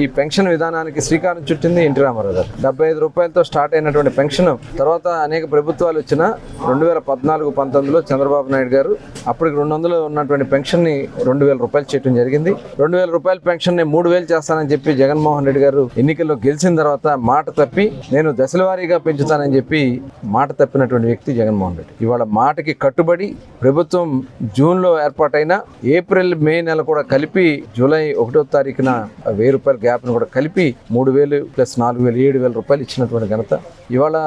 ఈ పెన్షన్ విధానానికి శ్రీకారం చుట్టింది ఎన్టీ రామారావు గారు. 75 రూపాయలతో స్టార్ట్ అయినటువంటి పెన్షన్ తర్వాత అనేక ప్రభుత్వాలు వచ్చిన 2014-19లో చంద్రబాబు నాయుడు గారు అప్పటికి 200 ఉన్నటువంటి పెన్షన్ ని 2000 రూపాయలు చేయడం జరిగింది. 2000 రూపాయల పెన్షన్ ని 3000 చేస్తానని చెప్పి జగన్మోహన్ రెడ్డి గారు ఎన్నికల్లో గెలిచిన తర్వాత మాట తప్పి నేను దశల వారీగా పెంచుతానని చెప్పి మాట తప్పినటువంటి వ్యక్తి జగన్మోహన్ రెడ్డి. ఇవాళ మాటకి కట్టుబడి ప్రభుత్వం జూన్లో ఏర్పాటైన ఏప్రిల్ మే నెల కూడా కలిపి జూలై 1వ తారీఖున 1000 రూపాయల గ్యాప్ ను కూడా కలిపి 3000 ప్లస్ 4000 7000 రూపాయలు ఇచ్చినటువంటి ఘనత. ఇవాళ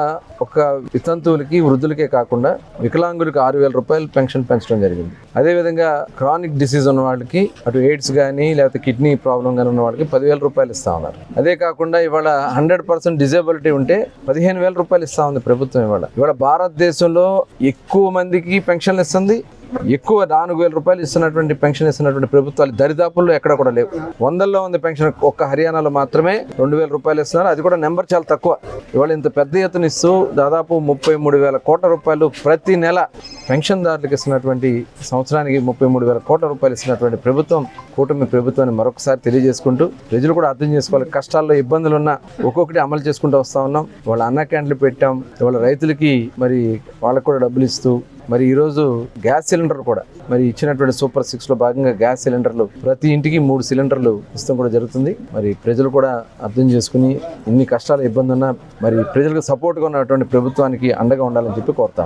ఒక వితంతువులకి వృద్ధులకే కాకుండా వికలాంగులకి 6000 రూపాయలు పెన్షన్ పెంచడం జరిగింది. అదేవిధంగా క్రానిక్ డిసీజ్ ఉన్న వాళ్ళకి అటు ఎయిడ్స్ కానీ లేకపోతే కిడ్నీ ప్రాబ్లం కానీ ఉన్న వాళ్ళకి 10,000 రూపాయలు ఇస్తా ఉన్నారు. అదే కాకుండా ఇవాళ 100% డిజేబిలిటీ ఉంటే 15,000 రూపాయలు ఇస్తా ఉంది ప్రభుత్వం. ఇవాళ భారతదేశంలో ఎక్కువ మందికి పెన్షన్లు ఇస్తుంది, ఎక్కువ 4,000 రూపాయలు ఇస్తున్నటువంటి పెన్షన్ ఇస్తున్నటువంటి ప్రభుత్వాలు దరిదాపుల్లో ఎక్కడ కూడా లేవు. 100లో ఉంది పెన్షన్. ఒక్క హర్యానాలో మాత్రమే 2,000 రూపాయలు ఇస్తున్నారు. అది కూడా నెంబర్ చాలా తక్కువ. ఇవాళ ఇంత పెద్ద ఎత్తున ఇస్తూ దాదాపు 33,000 కోట్ల రూపాయలు ప్రతి నెల పెన్షన్దారులకు ఇస్తున్నటువంటి, సంవత్సరానికి 33,000 కోట్ల రూపాయలు ఇస్తున్నటువంటి ప్రభుత్వం కూటమి ప్రభుత్వాన్ని మరొకసారి తెలియజేసుకుంటూ ప్రజలు కూడా అర్థం చేసుకోవాలి. కష్టాల్లో ఇబ్బందులు ఉన్నా ఒక్కొక్కటి అమలు చేసుకుంటూ వస్తా ఉన్నాం. వాళ్ళ అన్న క్యాంటీన్లు పెట్టాం. ఇవాళ రైతులకి మరి వాళ్ళకు కూడా డబ్బులు ఇస్తూ మరి ఈరోజు గ్యాస్ సిలిండర్ కూడా మరి ఇచ్చినటువంటి సూపర్ 6లో భాగంగా గ్యాస్ సిలిండర్లు ప్రతి ఇంటికి 3 సిలిండర్లు ఇస్తాం కూడా జరుగుతుంది. మరి ప్రజలు కూడా అర్థం చేసుకుని ఇన్ని కష్టాలు ఇబ్బంది ఉన్నా మరి ప్రజలకు సపోర్ట్గా ఉన్నటువంటి ప్రభుత్వానికి అండగా ఉండాలని చెప్పి కోరుతాం.